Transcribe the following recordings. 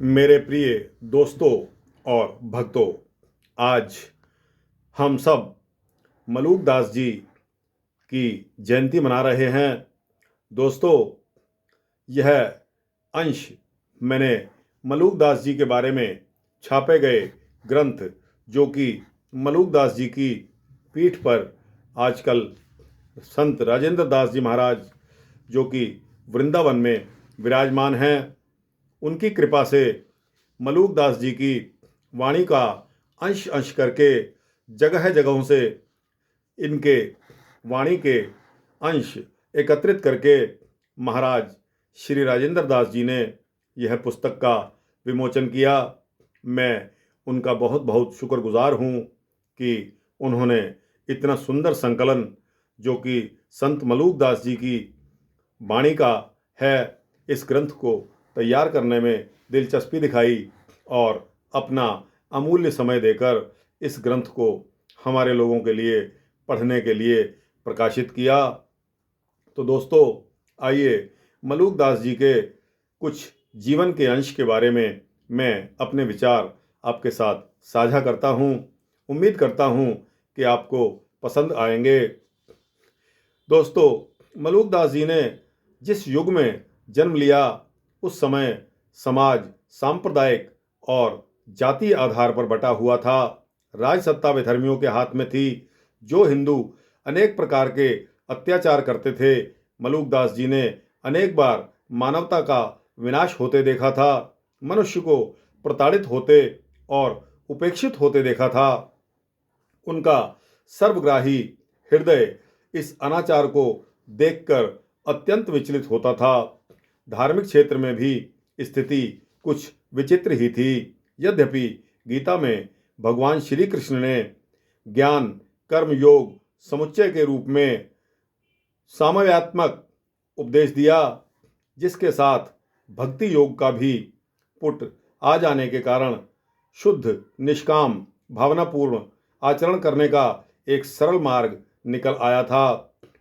मेरे प्रिय दोस्तों और भक्तों, आज हम सब मलूक दास जी की जयंती मना रहे हैं। दोस्तों, यह अंश मैंने मलूक दास जी के बारे में छापे गए ग्रंथ, जो कि मलूक दास जी की पीठ पर आजकल संत राजेंद्र दास जी महाराज, जो कि वृंदावन में विराजमान हैं, उनकी कृपा से मलूक दास जी की वाणी का अंश अंश करके जगह जगहों से इनके वाणी के अंश एकत्रित करके महाराज श्री राजेंद्र दास जी ने यह पुस्तक का विमोचन किया। मैं उनका बहुत बहुत शुक्रगुजार हूँ कि उन्होंने इतना सुंदर संकलन, जो कि संत मलूक दास जी की वाणी का है, इस ग्रंथ को तैयार करने में दिलचस्पी दिखाई और अपना अमूल्य समय देकर इस ग्रंथ को हमारे लोगों के लिए पढ़ने के लिए प्रकाशित किया। तो दोस्तों, आइए मलूक दास जी के कुछ जीवन के अंश के बारे में मैं अपने विचार आपके साथ साझा करता हूँ। उम्मीद करता हूँ कि आपको पसंद आएंगे। दोस्तों, मलूक दास जी ने जिस युग में जन्म लिया, उस समय समाज सांप्रदायिक और जातीय आधार पर बटा हुआ था। राजसत्ता विधर्मियों के हाथ में थी। जो हिंदू अनेक प्रकार के अत्याचार करते थे, मलूक दास जी ने अनेक बार मानवता का विनाश होते देखा था, मनुष्य को प्रताड़ित होते और उपेक्षित होते देखा था। उनका सर्वग्राही हृदय इस अनाचार को देखकर अत्यंत विचलित होता था। धार्मिक क्षेत्र में भी स्थिति कुछ विचित्र ही थी। यद्यपि गीता में भगवान श्री कृष्ण ने ज्ञान कर्म योग समुच्चय के रूप में सामव्यात्मक उपदेश दिया, जिसके साथ भक्ति योग का भी पुट आ जाने के कारण शुद्ध निष्काम भावनापूर्ण आचरण करने का एक सरल मार्ग निकल आया था,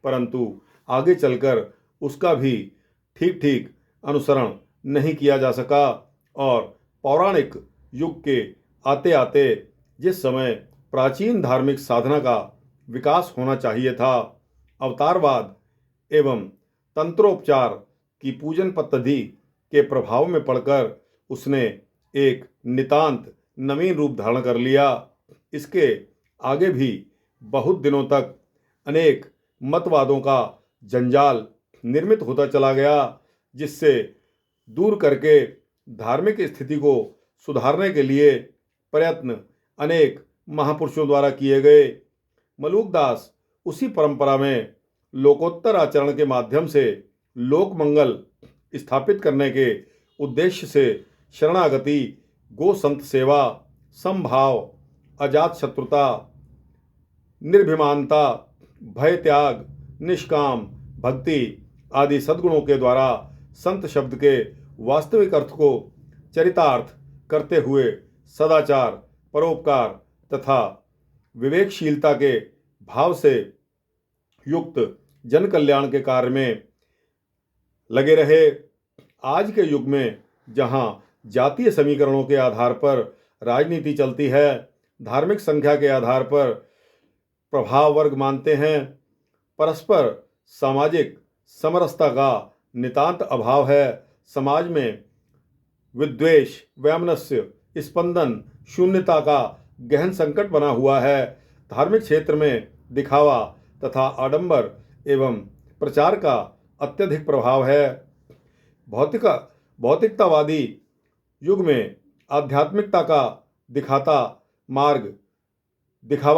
परंतु आगे चलकर उसका भी ठीक ठीक अनुसरण नहीं किया जा सका और पौराणिक युग के आते आते जिस समय प्राचीन धार्मिक साधना का विकास होना चाहिए था, अवतारवाद एवं तंत्रोपचार की पूजन पद्धति के प्रभाव में पड़कर उसने एक नितांत नवीन रूप धारण कर लिया। इसके आगे भी बहुत दिनों तक अनेक मतवादों का जंजाल निर्मित होता चला गया, जिससे दूर करके धार्मिक स्थिति को सुधारने के लिए प्रयत्न अनेक महापुरुषों द्वारा किए गए। मलूक दास उसी परंपरा में लोकोत्तर आचरण के माध्यम से लोक मंगल स्थापित करने के उद्देश्य से शरणागति, गो संत सेवा, समभाव, अजात शत्रुता, निर्भिमानता, भय त्याग, निष्काम भक्ति आदि सद्गुणों के द्वारा संत शब्द के वास्तविक अर्थ को चरितार्थ करते हुए सदाचार, परोपकार तथा विवेकशीलता के भाव से युक्त जन कल्याण के कार्य में लगे रहे। आज के युग में जहां जातीय समीकरणों के आधार पर राजनीति चलती है, धार्मिक संख्या के आधार पर प्रभाव वर्ग मानते हैं, परस्पर सामाजिक समरसता का नितांत अभाव है, समाज में विद्वेष, वैमनस्य, स्पंदन, शून्यता का गहन संकट बना हुआ है, धार्मिक क्षेत्र में दिखावा तथा आडंबर एवं प्रचार का अत्यधिक प्रभाव है। भौतिकतावादी युग में आध्यात्मिकता का दिखावा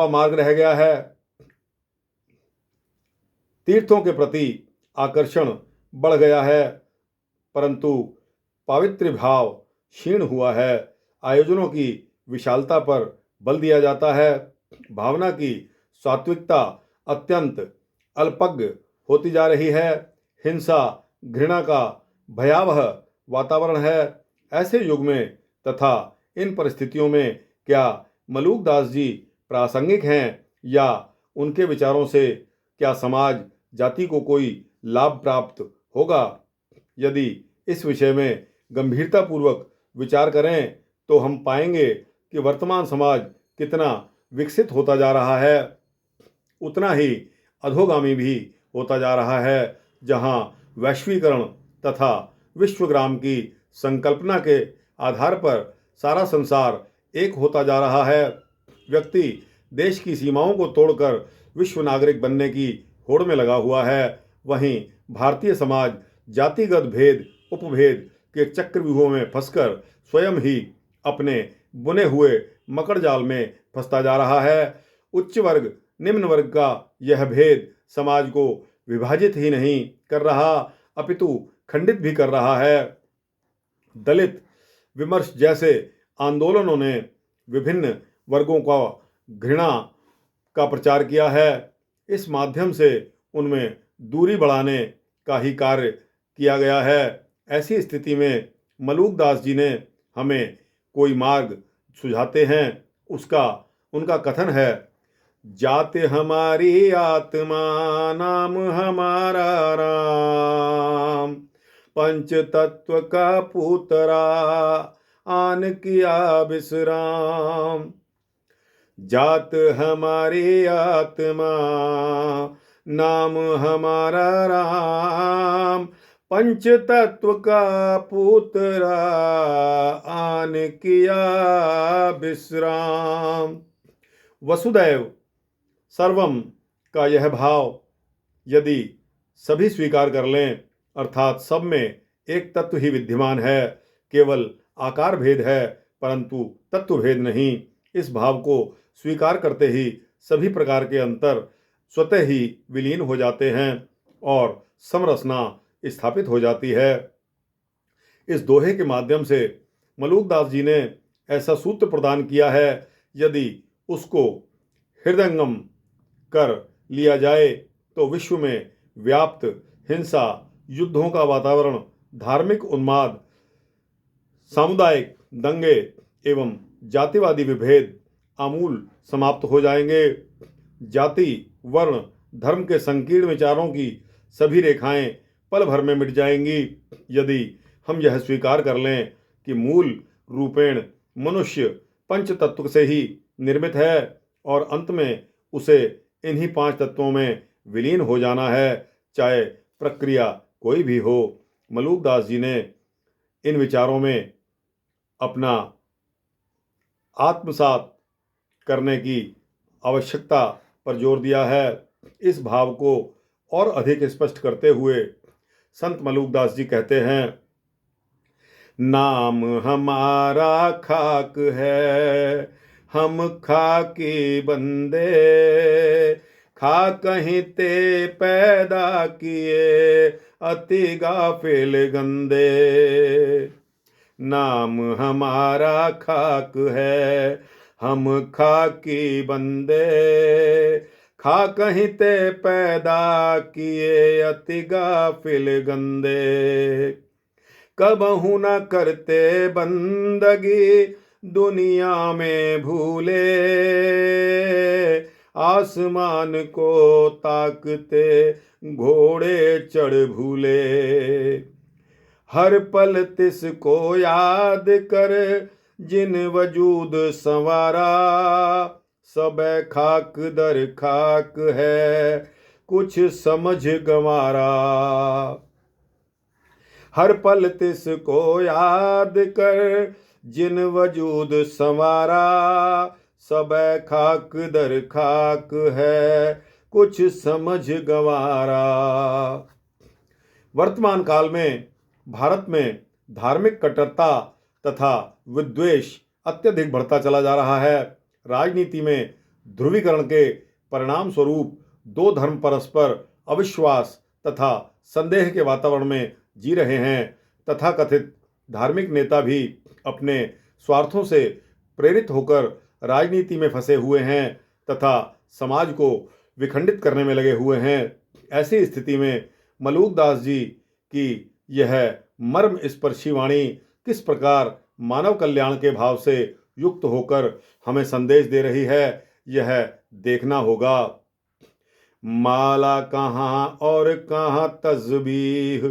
मार्ग रह गया है। तीर्थों के प्रति आकर्षण बढ़ गया है, परंतु पावित्र्य भाव क्षीण हुआ है। आयोजनों की विशालता पर बल दिया जाता है। भावना की सात्विकता अत्यंत अल्पज्ञ होती जा रही है। हिंसा, घृणा का भयावह वातावरण है। ऐसे युग में तथा इन परिस्थितियों में क्या मलूक दास जी प्रासंगिक हैं, या उनके विचारों से क्या समाज जाति को कोई लाभ प्राप्त होगा? यदि इस विषय में गंभीरतापूर्वक विचार करें तो हम पाएंगे कि वर्तमान समाज कितना विकसित होता जा रहा है, उतना ही अधोगामी भी होता जा रहा है, जहां वैश्वीकरण तथा विश्वग्राम की संकल्पना के आधार पर सारा संसार एक होता जा रहा है। व्यक्ति देश की सीमाओं को तोड़कर विश्व नागरिक बनने की होड़ में लगा हुआ है। वहीं भारतीय समाज जातिगत भेद उपभेद के चक्रव्यूहों में फंसकर स्वयं ही अपने बुने हुए मकड़ जाल में फंसता जा रहा है। उच्च वर्ग निम्न वर्ग का यह भेद समाज को विभाजित ही नहीं कर रहा, अपितु खंडित भी कर रहा है। दलित विमर्श जैसे आंदोलनों ने विभिन्न वर्गों का घृणा का प्रचार किया है। इस माध्यम से उनमें दूरी बढ़ाने का ही कार्य किया गया है। ऐसी स्थिति में मलूकदास जी ने हमें कोई मार्ग सुझाते हैं। उनका कथन है, जात हमारी आत्मा नाम हमारा राम, पंच तत्व का पुतरा आन किया विश्राम। जात हमारी आत्मा नाम हमारा राम, पंच तत्व का पुतरा आन किया विश्राम। वसुदैव सर्वम का यह भाव यदि सभी स्वीकार कर लें, अर्थात सब में एक तत्व ही विद्यमान है, केवल आकार भेद है परंतु तत्व भेद नहीं, इस भाव को स्वीकार करते ही सभी प्रकार के अंतर स्वतः ही विलीन हो जाते हैं और समरसना स्थापित हो जाती है। इस दोहे के माध्यम से मलूकदास जी ने ऐसा सूत्र प्रदान किया है, यदि उसको हृदयंगम कर लिया जाए तो विश्व में व्याप्त हिंसा, युद्धों का वातावरण, धार्मिक उन्माद, सामुदायिक दंगे एवं जातिवादी विभेद आमूल समाप्त हो जाएंगे। जाति, वर्ण, धर्म के संकीर्ण विचारों की सभी रेखाएं पल भर में मिट जाएंगी, यदि हम यह स्वीकार कर लें कि मूल रूपेण मनुष्य पंच तत्व से ही निर्मित है और अंत में उसे इन्हीं पांच तत्वों में विलीन हो जाना है, चाहे प्रक्रिया कोई भी हो। मलूकदास जी ने इन विचारों में अपना आत्मसात करने की आवश्यकता पर जोर दिया है। इस भाव को और अधिक स्पष्ट करते हुए संत मलूकदास जी कहते हैं, नाम हमारा खाक है, हम खाकी बंदे, खा कहीं ते पैदा किए, अति गाफिल गंदे। नाम हमारा खाक है, हम खाकी बंदे, खा कहीं ते पैदा किए, अति गाफिल गंदे। कबहू न करते बंदगी दुनिया में भूले, आसमान को ताकते घोड़े चढ़ भूले। हर पल तिसको याद कर जिन वजूद संवारा, सब खाक दर खाक है कुछ समझ गंवारा। हर पल तिसको याद कर जिन वजूद संवारा, सब खाक दर खाक है कुछ समझ गंवारा। वर्तमान काल में भारत में धार्मिक कट्टरता तथा विद्वेष अत्यधिक बढ़ता चला जा रहा है। राजनीति में ध्रुवीकरण के परिणाम स्वरूप दो धर्म परस्पर अविश्वास तथा संदेह के वातावरण में जी रहे हैं। तथाकथित धार्मिक नेता भी अपने स्वार्थों से प्रेरित होकर राजनीति में फंसे हुए हैं तथा समाज को विखंडित करने में लगे हुए हैं। ऐसी स्थिति में मलूकदास जी की यह मर्म स्पर्शी वाणी किस प्रकार मानव कल्याण के भाव से युक्त होकर हमें संदेश दे रही है, यह देखना होगा। माला कहाँ और कहाँ तस्बीह,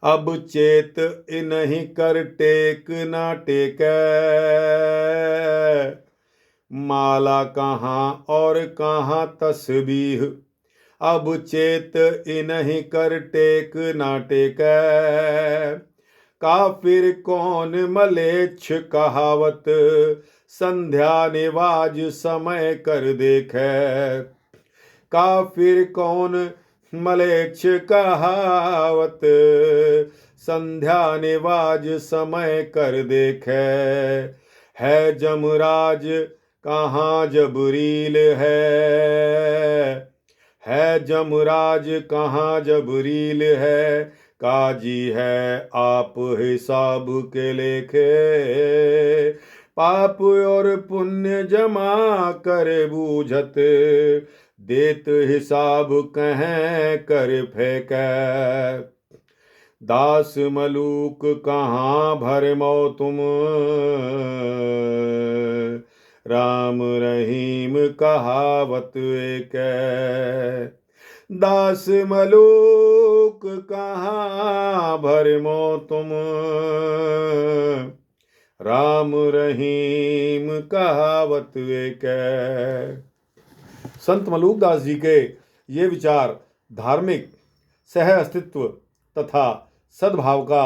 अब चेत इन्हीं कर टेक ना टेकै, माला कहाँ और कहाँ तस्बीह। अब चेत इन्हीं कर टेक ना टेकै, काफिर कौन मलेच्छ कहावत, संध्या निवाज समय कर देखे। काफिर कौन मलेच्छ कहावत, संध्या निवाज समय कर देखे। है जमराज कहाँ जबरील है जमराज कहाँ जबरील है। काजी है आप हिसाब के लेखे, पाप और पुण्य जमा कर बूझत, देत हिसाब कहें कर फेंकै। दास मलूक कहाँ भरमो तुम, राम रहीम कहावत एक। दास मलूक कहाँ भरमो तुम, राम रहीम कहावत एक। संत मलूक दास जी के ये विचार धार्मिक सह अस्तित्व तथा सद्भाव का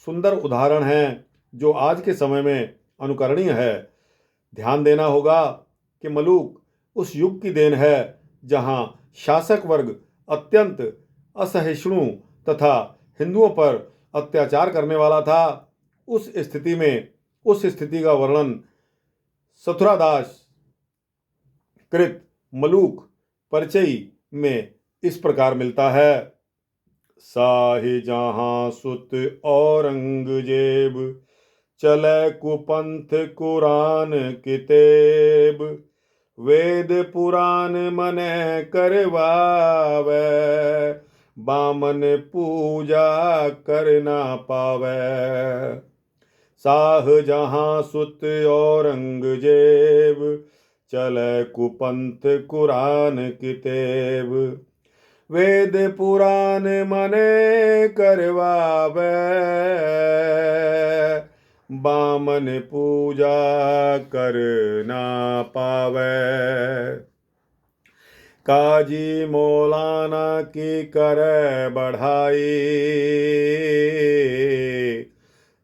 सुंदर उदाहरण है, जो आज के समय में अनुकरणीय है। ध्यान देना होगा कि मलूक उस युग की देन है जहां शासक वर्ग अत्यंत असहिष्णु तथा हिंदुओं पर अत्याचार करने वाला था। उस स्थिति का वर्णन सथुरादास कृत मलूक परिचय में इस प्रकार मिलता है। शाहजहां सुत औरंगजेब, चले कुपंथ कुरान कितेब, वेद पुराण मने करवावे, बामन पूजा कर ना पावे। शाहजहां सुत औरंगजेब, चले कुपंथ कुरान कितेब, वेद पुराण मने करवावे, बामन पूजा कर ना पावे। काजी मौलाना की करे बढ़ाई,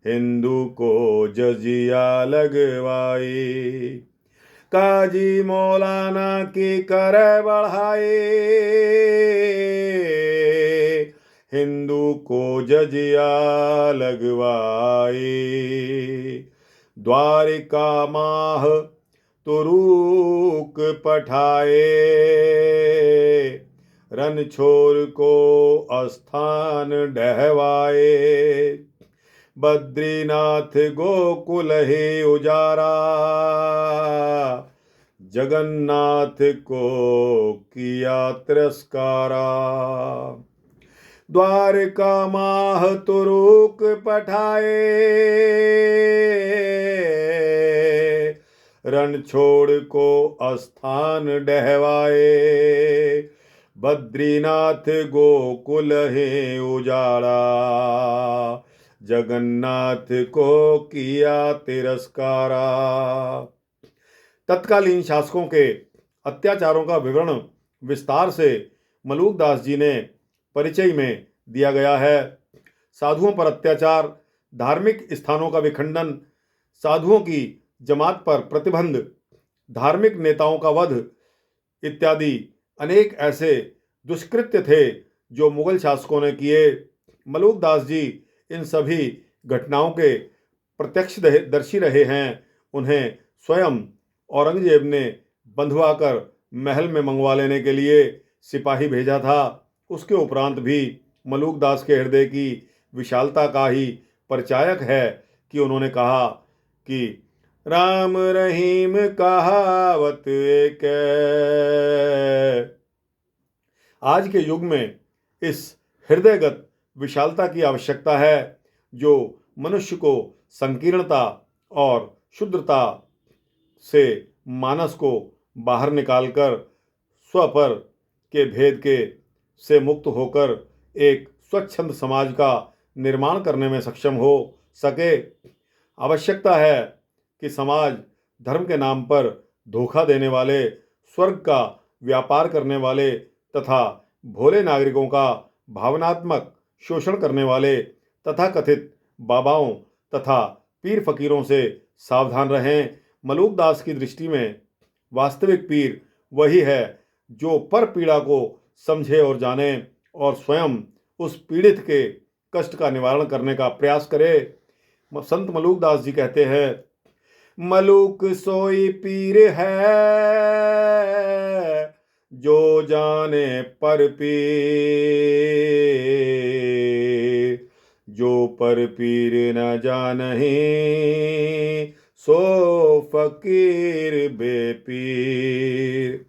हिंदू को जजिया लगवाई। काजी मौलाना की करे बढ़ाई, हिंदू को जजिया लगवाई। द्वारिका माह तुरुक पठाए, रणछोर को स्थान डहवाए। बद्रीनाथ गोकुल ही उजारा, जगन्नाथ को किया तिरस्कारा। द्वारका माह तुरुक पठाए, रणछोड़ को स्थान डहवाए। बद्रीनाथ गोकुल ही उजाड़ा, जगन्नाथ को किया तिरस्कारा। तत्कालीन शासकों के अत्याचारों का विवरण विस्तार से मलूक दास जी ने परिचय में दिया गया है। साधुओं पर अत्याचार, धार्मिक स्थानों का विखंडन, साधुओं की जमात पर प्रतिबंध, धार्मिक नेताओं का वध इत्यादि अनेक ऐसे दुष्कृत्य थे जो मुगल शासकों ने किए। मलूक दास जी इन सभी घटनाओं के प्रत्यक्षदर्शी रहे हैं। उन्हें स्वयं औरंगजेब ने बंधुआकर महल में मंगवा लेने के लिए सिपाही भेजा था। उसके उपरांत भी मलूक दास के हृदय की विशालता का ही परिचायक है कि उन्होंने कहा कि राम रहीम कहावत एक। आज के युग में इस हृदयगत विशालता की आवश्यकता है, जो मनुष्य को संकीर्णता और शुद्धता से मानस को बाहर निकालकर स्वपर के भेद के से मुक्त होकर एक स्वच्छंद समाज का निर्माण करने में सक्षम हो सके। आवश्यकता है कि समाज धर्म के नाम पर धोखा देने वाले, स्वर्ग का व्यापार करने वाले तथा भोले नागरिकों का भावनात्मक शोषण करने वाले तथाकथित बाबाओं तथा पीर फकीरों से सावधान रहें। मलूकदास की दृष्टि में वास्तविक पीर वही है जो पर पीड़ा को समझे और जाने और स्वयं उस पीड़ित के कष्ट का निवारण करने का प्रयास करे। संत मलूकदास जी कहते हैं, मलूक सोई पीर है जो जाने पर पीर, जो पर पीर न जानहि सो फकीर बेपीर।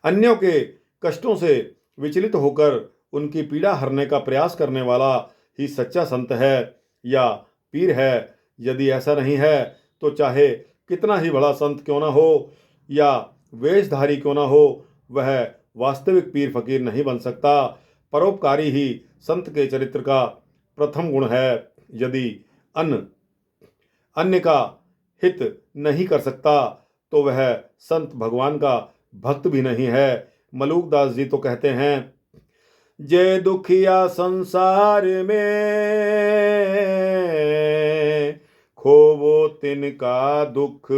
अन्यों के कष्टों से विचलित होकर उनकी पीड़ा हरने का प्रयास करने वाला ही सच्चा संत है या पीर है। यदि ऐसा नहीं है तो चाहे कितना ही बड़ा संत क्यों ना हो या वेशधारी क्यों ना हो, वह वास्तविक पीर फकीर नहीं बन सकता। परोपकारी ही संत के चरित्र का प्रथम गुण है। यदि अन्य का हित नहीं कर सकता तो वह संत भगवान का भक्त भी नहीं है। मलूकदास जी तो कहते हैं, जे दुखिया संसार में खोवो तिनका दुख,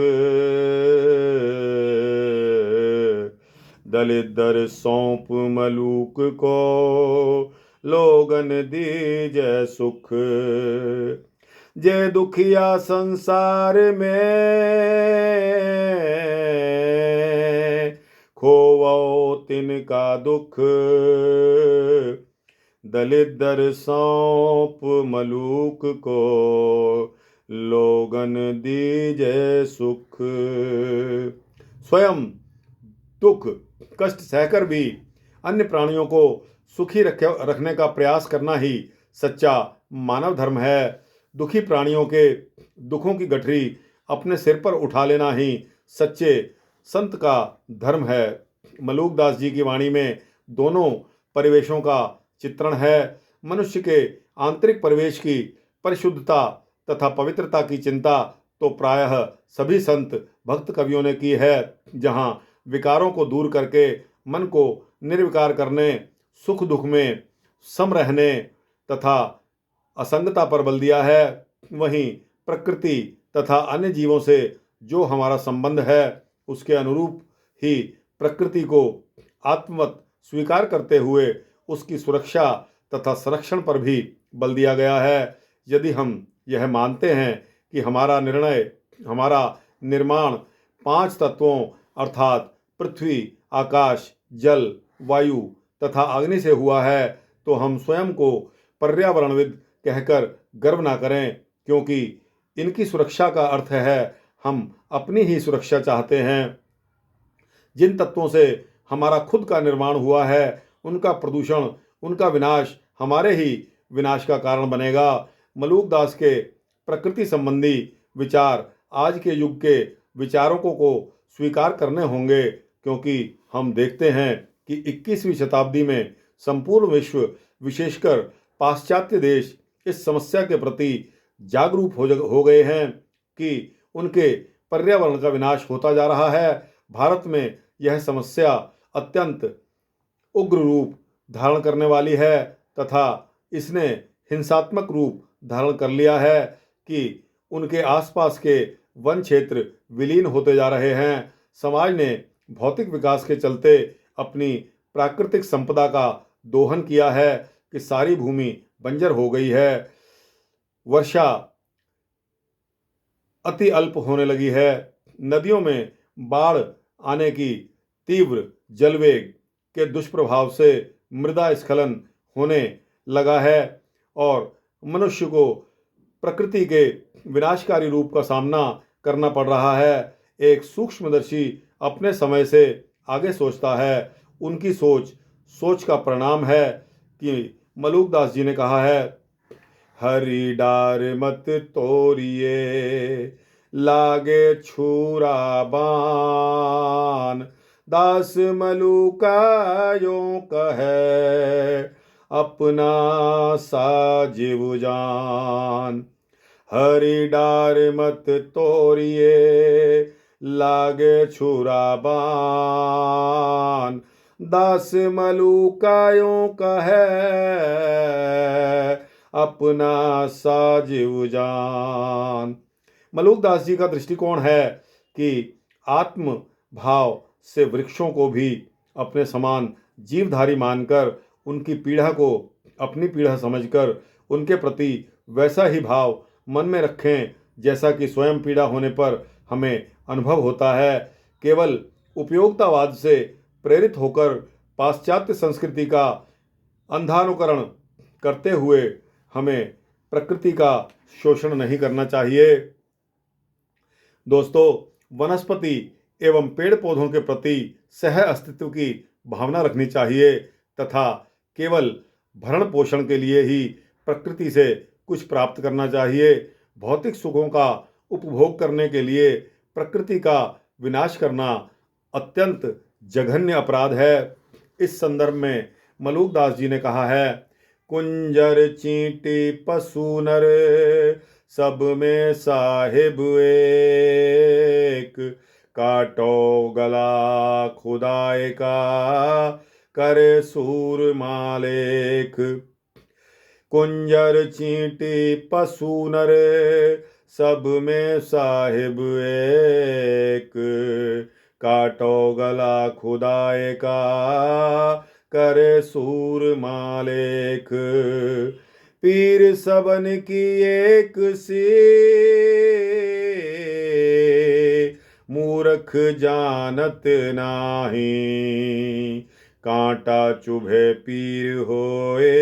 दलिदर सौंप मलूक को लोगन दीजै सुख। जे दुखिया संसार में खोवो तिनका दुख, दलिदर सौंप मलूक को लोगन दीजै सुख। स्वयं दुख कष्ट सहकर भी अन्य प्राणियों को सुखी रखने का प्रयास करना ही सच्चा मानव धर्म है। दुखी प्राणियों के दुखों की गठरी अपने सिर पर उठा लेना ही सच्चे संत का धर्म है। मलूकदास जी की वाणी में दोनों परिवेशों का चित्रण है। मनुष्य के आंतरिक परिवेश की परिशुद्धता तथा पवित्रता की चिंता तो प्रायः सभी संत भक्त कवियों ने की है। जहाँ विकारों को दूर करके मन को निर्विकार करने, सुख दुख में सम रहने तथा असंगता पर बल दिया है, वहीं प्रकृति तथा अन्य जीवों से जो हमारा संबंध है उसके अनुरूप ही प्रकृति को आत्मवत स्वीकार करते हुए उसकी सुरक्षा तथा संरक्षण पर भी बल दिया गया है। यदि हम यह मानते हैं कि हमारा निर्माण 5 तत्वों अर्थात पृथ्वी, आकाश, जल, वायु तथा अग्नि से हुआ है, तो हम स्वयं को पर्यावरणविद कहकर गर्व ना करें, क्योंकि इनकी सुरक्षा का अर्थ है हम अपनी ही सुरक्षा चाहते हैं। जिन तत्वों से हमारा खुद का निर्माण हुआ है, उनका प्रदूषण, उनका विनाश हमारे ही विनाश का कारण बनेगा। मलूकदास के प्रकृति संबंधी विचार आज के युग के विचारकों को स्वीकार करने होंगे, क्योंकि हम देखते हैं कि 21वीं शताब्दी में संपूर्ण विश्व, विशेषकर पाश्चात्य देश इस समस्या के प्रति जागरूक हो गए हैं कि उनके पर्यावरण का विनाश होता जा रहा है। भारत में यह समस्या अत्यंत उग्र रूप धारण करने वाली है तथा इसने हिंसात्मक रूप धारण कर लिया है कि उनके आसपास के वन क्षेत्र विलीन होते जा रहे हैं। समाज ने भौतिक विकास के चलते अपनी प्राकृतिक संपदा का दोहन किया है कि सारी भूमि बंजर हो गई है। वर्षा अति अल्प होने लगी है। नदियों में बाढ़ आने की तीव्र जलवेग के दुष्प्रभाव से मृदा स्खलन होने लगा है और मनुष्य को प्रकृति के विनाशकारी रूप का सामना करना पड़ रहा है। एक सूक्ष्मदर्शी अपने समय से आगे सोचता है। उनकी सोच का परिणाम है कि मलूकदास जी ने कहा है, हरि डार मत तोड़िए लागे छुरा बान, दास मलूका यों कहे अपना साजिब जान। हरि डार मत तोड़िए लागे छुरा बान। दास मलुकायों का है अपना साजिब जान। मलुक दास जी का दृष्टिकोण है कि आत्म भाव से वृक्षों को भी अपने समान जीवधारी मानकर उनकी पीड़ा को अपनी पीड़ा समझकर उनके प्रति वैसा ही भाव मन में रखें जैसा कि स्वयं पीड़ा होने पर हमें अनुभव होता है। केवल उपयोगितावाद से प्रेरित होकर पाश्चात्य संस्कृति का अंधानुकरण करते हुए हमें प्रकृति का शोषण नहीं करना चाहिए। दोस्तों, वनस्पति एवं पेड़ पौधों के प्रति सह अस्तित्व की भावना रखनी चाहिए तथा केवल भरण पोषण के लिए ही प्रकृति से कुछ प्राप्त करना चाहिए। भौतिक सुखों का उपभोग करने के लिए प्रकृति का विनाश करना अत्यंत जघन्य अपराध है। इस संदर्भ में मलुक दास जी ने कहा है, कुंजर चींटी पशु नर सब में साहिब एक। काटो गला खुदाए का करे सूर मालिक। कुंजर चींटी पशु नर सब में साहिब एक। काटो गला खुदाए का करे सूर मालिक। पीर सबन की एक सी मूर्ख जानत नाही। कांटा चुभे पीर होए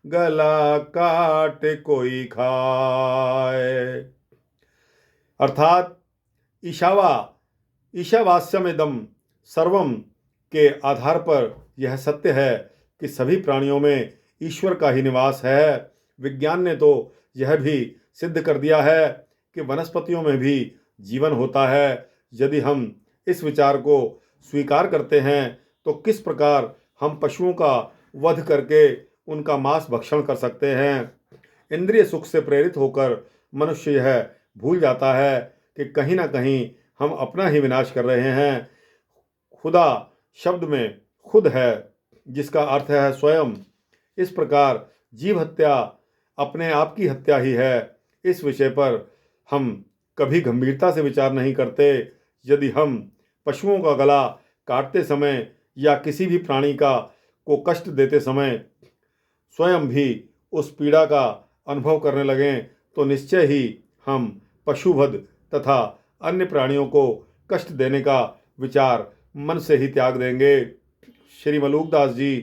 गला काट कोई खाए। अर्थात ईशावास्यमिदं सर्वम के आधार पर यह सत्य है कि सभी प्राणियों में ईश्वर का ही निवास है। विज्ञान ने तो यह भी सिद्ध कर दिया है कि वनस्पतियों में भी जीवन होता है। यदि हम इस विचार को स्वीकार करते हैं तो किस प्रकार हम पशुओं का वध करके उनका मांस भक्षण कर सकते हैं। इंद्रिय सुख से प्रेरित होकर मनुष्य यह भूल जाता है कि कहीं ना कहीं हम अपना ही विनाश कर रहे हैं। खुदा शब्द में खुद है जिसका अर्थ है स्वयं। इस प्रकार जीव हत्या अपने आप की हत्या ही है। इस विषय पर हम कभी गंभीरता से विचार नहीं करते। यदि हम पशुओं का गला काटते समय या किसी भी प्राणी को कष्ट देते समय स्वयं भी उस पीड़ा का अनुभव करने लगें तो निश्चय ही हम पशुवध तथा अन्य प्राणियों को कष्ट देने का विचार मन से ही त्याग देंगे। श्री मलुक दास जी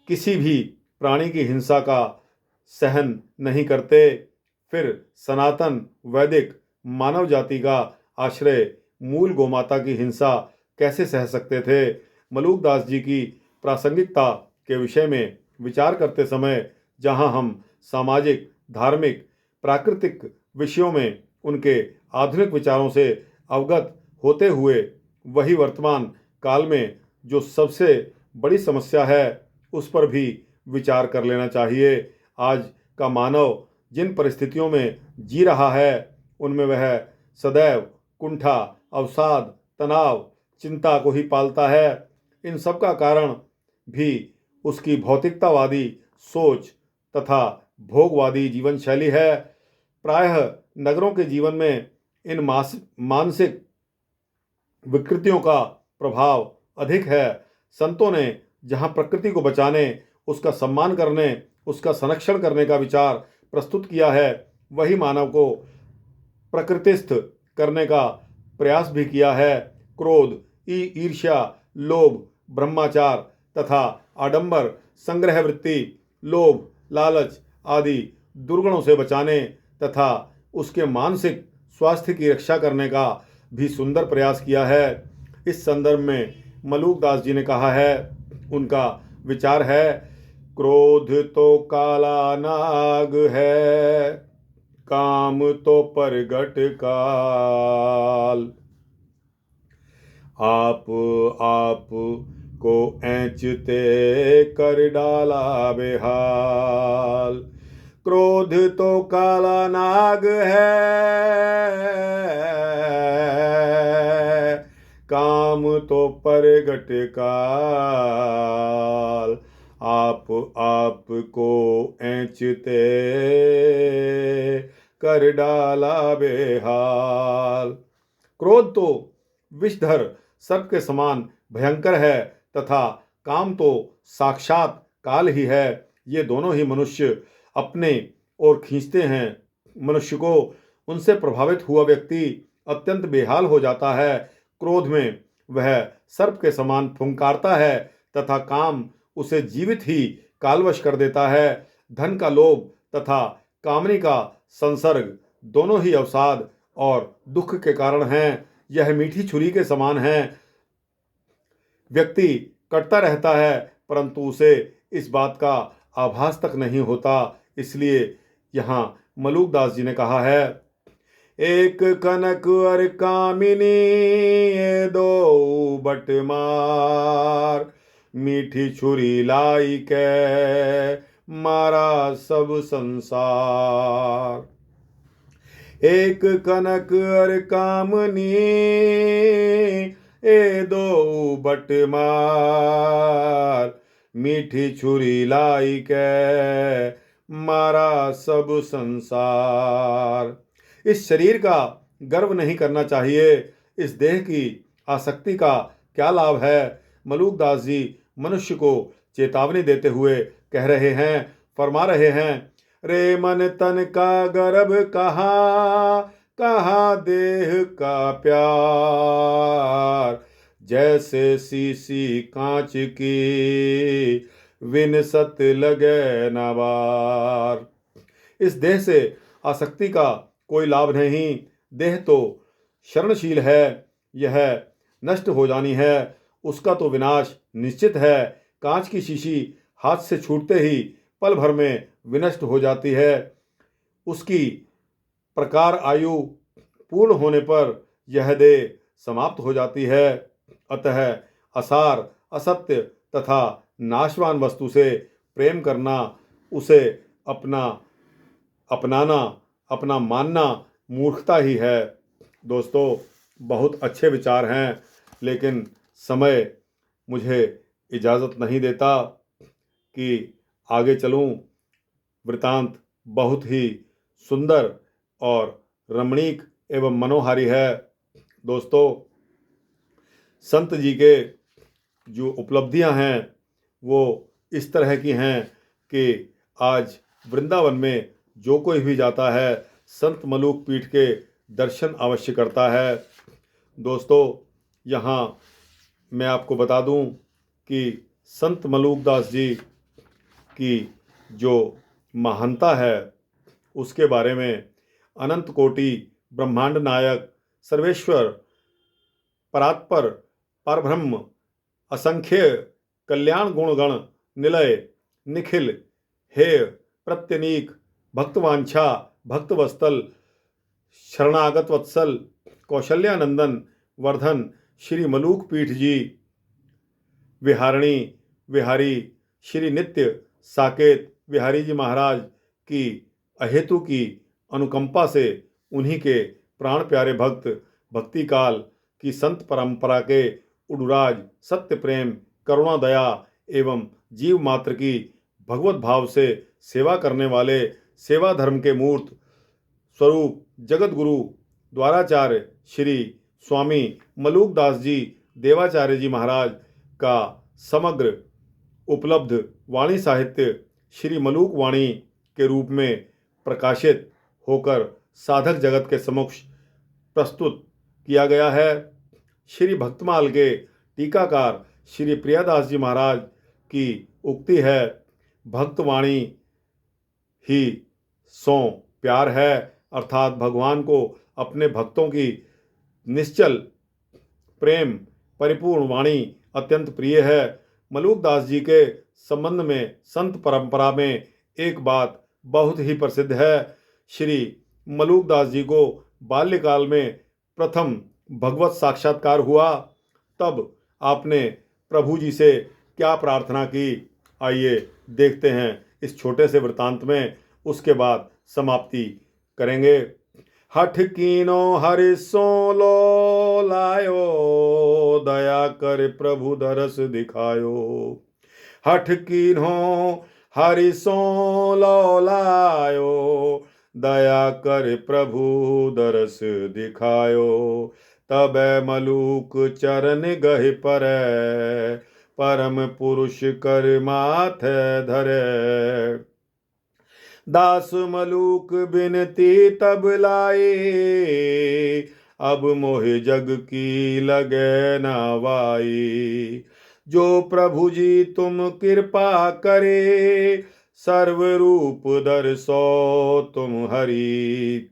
किसी भी प्राणी की हिंसा का सहन नहीं करते। फिर सनातन वैदिक मानव जाति का आश्रय मूल गोमाता की हिंसा कैसे सह सकते थे। मलुक दास जी की प्रासंगिकता के विषय में विचार करते समय जहां हम सामाजिक, धार्मिक, प्राकृतिक विषयों में उनके आधुनिक विचारों से अवगत होते हुए वही वर्तमान काल में जो सबसे बड़ी समस्या है उस पर भी विचार कर लेना चाहिए। आज का मानव जिन परिस्थितियों में जी रहा है उनमें वह सदैव कुंठा, अवसाद, तनाव, चिंता को ही पालता है। इन सब का कारण भी उसकी भौतिकतावादी सोच तथा भोगवादी जीवन शैली है। प्रायः नगरों के जीवन में इन मानसिक विकृतियों का प्रभाव अधिक है। संतों ने जहाँ प्रकृति को बचाने, उसका सम्मान करने, उसका संरक्षण करने का विचार प्रस्तुत किया है, वही मानव को प्रकृतिस्थ करने का प्रयास भी किया है। क्रोध, ईर्ष्या, लोभ, ब्रह्माचार तथा आडंबर, संग्रह वृत्ति, लोभ, लालच आदि दुर्गुणों से बचाने तथा उसके मानसिक स्वास्थ्य की रक्षा करने का भी सुंदर प्रयास किया है। इस संदर्भ में मलुक दास जी ने कहा है, उनका विचार है, क्रोध तो काला नाग है, काम तो परगट काल। आप को ऐंचते कर डाला बेहाल। क्रोध तो काला नाग है, काम तो परगट काल। आप को ऐंचते कर डाला बेहाल। क्रोध तो विषधर सर्प के समान भयंकर है तथा काम तो साक्षात काल ही है। ये दोनों ही मनुष्य अपने ओर खींचते हैं। मनुष्य को उनसे प्रभावित हुआ व्यक्ति अत्यंत बेहाल हो जाता है। क्रोध में वह सर्प के समान फुंकारता है तथा काम उसे जीवित ही कालवश कर देता है। धन का लोभ तथा कामनी का संसर्ग दोनों ही अवसाद और दुख के कारण हैं। यह मीठी छुरी के समान है। व्यक्ति कटता रहता है परंतु उसे इस बात का आभास तक नहीं होता। इसलिए यहाँ मलूकदास जी ने कहा है, एक कनक और कामिनी ये दो बट मार, मीठी छुरी लाई के मारा सब संसार। एक कनक और कामनी ए दो बट मार, मीठी छुरी लाई के मारा सब संसार। इस शरीर का गर्व नहीं करना चाहिए। इस देह की आसक्ति का क्या लाभ है। मलूकदास जी मनुष्य को चेतावनी देते हुए कह रहे हैं, फरमा रहे हैं, रे मन तन का गर्व कहाँ, कहाँ देह का प्यार। जैसे सीसी कांच की विनसत लगे नवार। इस देह से आसक्ति का कोई लाभ नहीं। देह तो शरणशील है, यह नष्ट हो जानी है, उसका तो विनाश निश्चित है। कांच की शीशी हाथ से छूटते ही पल भर में विनष्ट हो जाती है। उसकी प्रकार आयु पूर्ण होने पर यह देह समाप्त हो जाती है। अतः असार, असत्य तथा नाशवान वस्तु से प्रेम करना, उसे अपनाना, अपना मानना मूर्खता ही है। दोस्तों, बहुत अच्छे विचार हैं, लेकिन समय मुझे इजाज़त नहीं देता कि आगे चलूं। वृतांत बहुत ही सुंदर और रमणीक एवं मनोहारी है। दोस्तों, संत जी के जो उपलब्धियां हैं वो इस तरह की हैं कि आज वृंदावन में जो कोई भी जाता है संत मलूक पीठ के दर्शन अवश्य करता है। दोस्तों, यहाँ मैं आपको बता दूं कि संत मलूकदास जी की जो महानता है उसके बारे में अनंत कोटि ब्रह्मांड नायक सर्वेश्वर परात्पर परब्रह्म असंख्य कल्याण गुणगण निलय निखिल हेय प्रत्यनीक भक्तवांछा भक्तवत्सल शरणागत वत्सल कौशल्यानंदन वर्धन श्री मलूक पीठ जी विहारणी विहारी श्री नित्य साकेत विहारी जी महाराज की अहेतु की अनुकंपा से उन्हीं के प्राण प्यारे भक्त भक्ति काल की संत परंपरा के उडुराज सत्य प्रेम करुणा दया एवं जीव मात्र की भगवत भाव से सेवा करने वाले सेवा धर्म के मूर्त स्वरूप जगत गुरु द्वाराचार्य श्री स्वामी मलूकदास जी देवाचार्य जी महाराज का समग्र उपलब्ध वाणी साहित्य श्री मलूक वाणी के रूप में प्रकाशित होकर साधक जगत के समक्ष प्रस्तुत किया गया है। श्री भक्तमाल के टीकाकार श्री प्रियादास जी महाराज की उक्ति है, भक्तवाणी ही सो प्यार है, अर्थात भगवान को अपने भक्तों की निश्चल प्रेम परिपूर्ण वाणी अत्यंत प्रिय है। मलूकदास जी के संबंध में संत परंपरा में एक बात बहुत ही प्रसिद्ध है। श्री मलूकदास जी को बाल्यकाल में प्रथम भगवत साक्षात्कार हुआ, तब आपने प्रभु जी से क्या प्रार्थना की, आइए देखते हैं इस छोटे से वृतांत में। उसके बाद समाप्ति करेंगे। हठ कीनो हरि सो लो लायो, दया कर प्रभु दरस दिखायो। हठ कीन्हो हरि सो लो लायो, दया कर प्रभु दरस दिखायो। तब मलूक चरण गहि परै, परम पुरुष कर माथे धरे। दास मलूक बिनती तब लाई, अब मोहि जग की लगे ना वाई। जो प्रभु जी तुम कृपा करे, सर्वरूप दर्शो तुम हरि।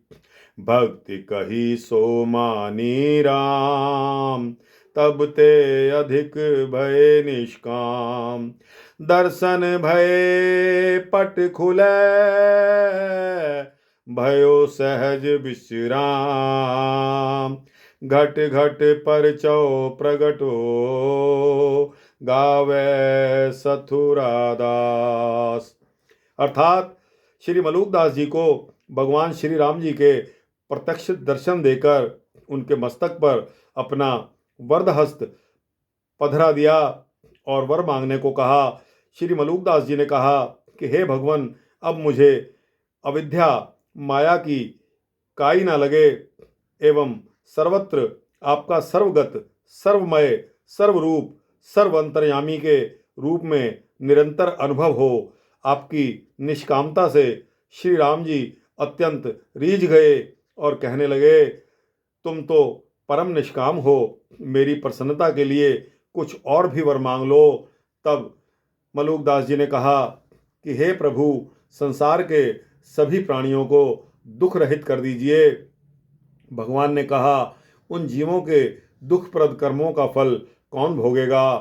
भक्ति कही सो मानी राम, तब ते अधिक भय निष्काम। दर्शन भय पट खुले, भयो सहज विश्राम। घट घट पर चौ प्रगटो, गावे सथुरादास। अर्थात श्री मलूकदास जी को भगवान श्री राम जी के प्रत्यक्ष दर्शन देकर उनके मस्तक पर अपना वरदहस्त पधरा दिया और वर मांगने को कहा। श्री मलूकदास जी ने कहा कि हे भगवान, अब मुझे अविद्या माया की काई ना लगे एवं सर्वत्र आपका सर्वगत, सर्वमय, सर्वरूप, सर्व अंतर्यामी के रूप में निरंतर अनुभव हो। आपकी निष्कामता से श्री राम जी अत्यंत रीझ गए और कहने लगे, तुम तो परम निष्काम हो, मेरी प्रसन्नता के लिए कुछ और भी वर मांग लो। तब मलूकदास जी ने कहा कि हे प्रभु, संसार के सभी प्राणियों को दुख रहित कर दीजिए। भगवान ने कहा, उन जीवों के दुखप्रद कर्मों का फल कौन भोगेगा।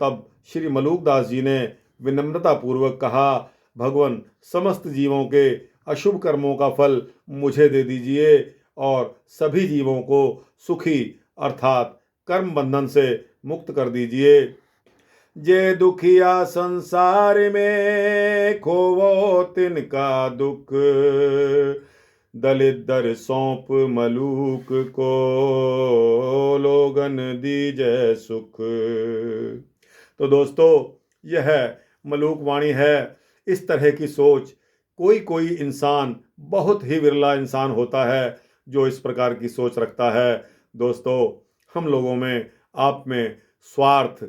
तब श्री मलूकदास जी ने विनम्रता पूर्वक कहा, भगवान, समस्त जीवों के अशुभ कर्मों का फल मुझे दे दीजिए और सभी जीवों को सुखी अर्थात कर्म बंधन से मुक्त कर दीजिए। जे दुखिया संसार में, खोवो तिनका दुख। दलित दर सौंप मलूक को, लोगन दीजै सुख। तो दोस्तों, यह मलूक वाणी है। इस तरह की सोच कोई कोई इंसान, बहुत ही विरला इंसान होता है जो इस प्रकार की सोच रखता है। दोस्तों, हम लोगों में, आप में स्वार्थ,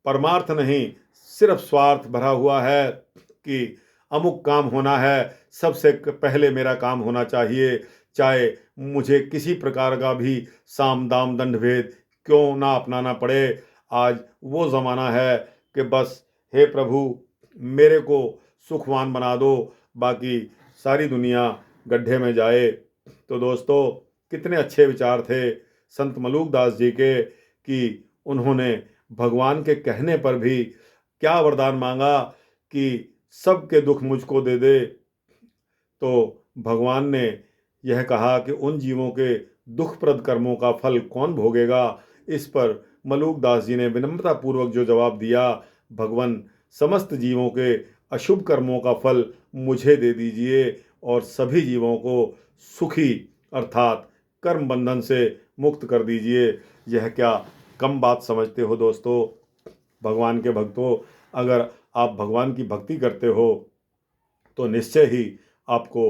परमार्थ नहीं, सिर्फ स्वार्थ भरा हुआ है कि अमुक काम होना है, सबसे पहले मेरा काम होना चाहिए, चाहे मुझे किसी प्रकार का भी साम दाम दंड भेद क्यों ना अपनाना पड़े। आज वो ज़माना है कि बस हे प्रभु, मेरे को सुखवान बना दो, बाकी सारी दुनिया गड्ढे में जाए। तो दोस्तों, कितने अच्छे विचार थे संत मलूकदास जी के कि उन्होंने भगवान के कहने पर भी क्या वरदान मांगा कि सबके दुख मुझको दे दे। तो भगवान ने यह कहा कि उन जीवों के दुखप्रद कर्मों का फल कौन भोगेगा। इस पर मलूकदास जी ने विनम्रता पूर्वक जो जवाब दिया, भगवान, समस्त जीवों के अशुभ कर्मों का फल मुझे दे दीजिए और सभी जीवों को सुखी अर्थात कर्म बंधन से मुक्त कर दीजिए। यह क्या कम बात समझते हो दोस्तों। भगवान के भक्तों, अगर आप भगवान की भक्ति करते हो तो निश्चय ही आपको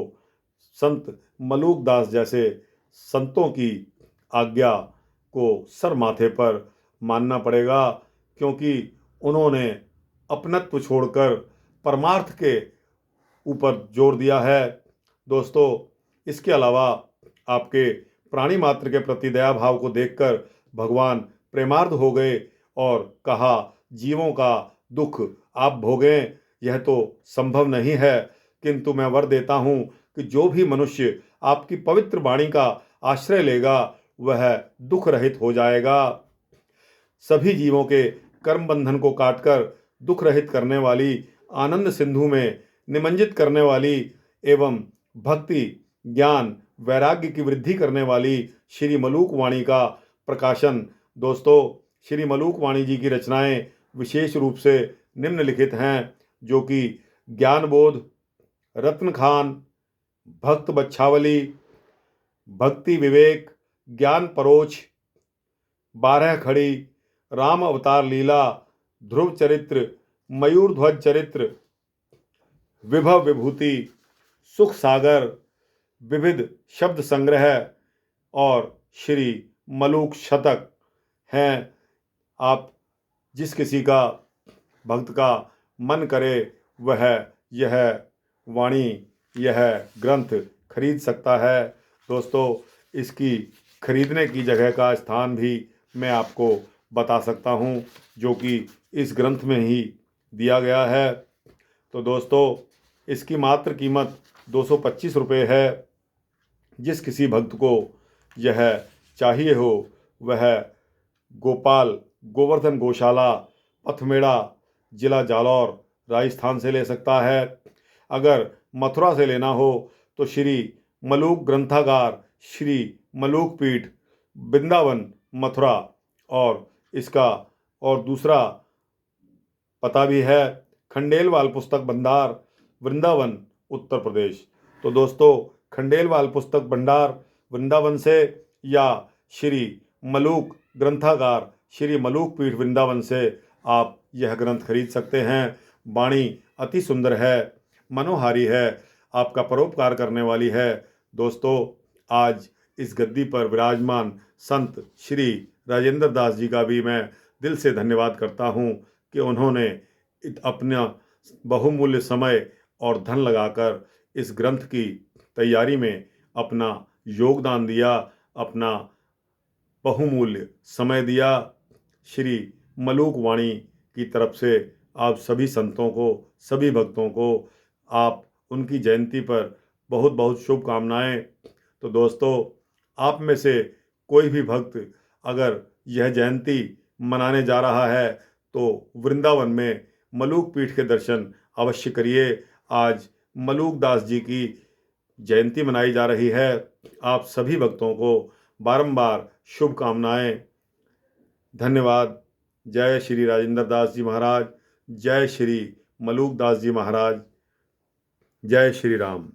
संत मलूकदास जैसे संतों की आज्ञा को सर माथे पर मानना पड़ेगा, क्योंकि उन्होंने अपनत्व छोड़कर परमार्थ के ऊपर जोर दिया है। दोस्तों, इसके अलावा आपके प्राणी मात्र के प्रति दया भाव को देखकर भगवान प्रेमार्ध हो गए और कहा, जीवों का दुख आप भोगें यह तो संभव नहीं है, किंतु मैं वर देता हूँ कि जो भी मनुष्य आपकी पवित्र वाणी का आश्रय लेगा वह दुख रहित हो जाएगा। सभी जीवों के कर्म बंधन को काटकर दुख रहित करने वाली, आनंद सिंधु में निमंजित करने वाली एवं भक्ति, ज्ञान, वैराग्य की वृद्धि करने वाली श्री मलूक वाणी का प्रकाशन दोस्तों श्री मलूक वाणी जी की रचनाएं विशेष रूप से निम्नलिखित हैं, जो कि ज्ञानबोध, रत्न खान, भक्त बच्छावली, भक्ति विवेक, ज्ञान परोछ, 12 खड़ी, राम अवतार लीला, ध्रुव चरित्र, मयूर ध्वज चरित्र, विभव विभूति, सुख सागर, विविध शब्द संग्रह और श्री मलूक शतक हैं। आप जिस किसी का भक्त का मन करे वह यह वाणी, यह ग्रंथ खरीद सकता है। दोस्तों, इसकी खरीदने की जगह का स्थान भी मैं आपको बता सकता हूँ, जो कि इस ग्रंथ में ही दिया गया है। तो दोस्तों, इसकी मात्र कीमत 225 रुपये है। जिस किसी भक्त को यह चाहिए हो वह गोपाल गोवर्धन गौशाला, पथमेड़ा, जिला जालौर, राजस्थान से ले सकता है। अगर मथुरा से लेना हो तो श्री मलूक ग्रंथागार, श्री मलूक पीठ, वृंदावन, मथुरा, और इसका और दूसरा पता भी है खंडेलवाल पुस्तक भंडार, वृंदावन, उत्तर प्रदेश। तो दोस्तों, खंडेलवाल पुस्तक भंडार वृंदावन से या श्री मलूक ग्रंथागार, श्री मलूक पीठ, वृंदावन से आप यह ग्रंथ खरीद सकते हैं। वाणी अति सुंदर है, मनोहारी है, आपका परोपकार करने वाली है। दोस्तों, आज इस गद्दी पर विराजमान संत श्री राजेंद्र दास जी का भी मैं दिल से धन्यवाद करता हूँ कि उन्होंने अपना बहुमूल्य समय और धन लगाकर इस ग्रंथ की तैयारी में अपना योगदान दिया, अपना बहुमूल्य समय दिया। श्री मलूक वाणी की तरफ से आप सभी संतों को, सभी भक्तों को आप उनकी जयंती पर बहुत बहुत शुभकामनाएं। तो दोस्तों, आप में से कोई भी भक्त अगर यह जयंती मनाने जा रहा है तो वृंदावन में मलूक पीठ के दर्शन अवश्य करिए। आज मलूक दास जी की जयंती मनाई जा रही है। आप सभी भक्तों को बारंबार शुभकामनाएं। धन्यवाद। जय श्री राजेंद्र दास जी महाराज, जय श्री मलूक दास जी महाराज, जय श्री राम।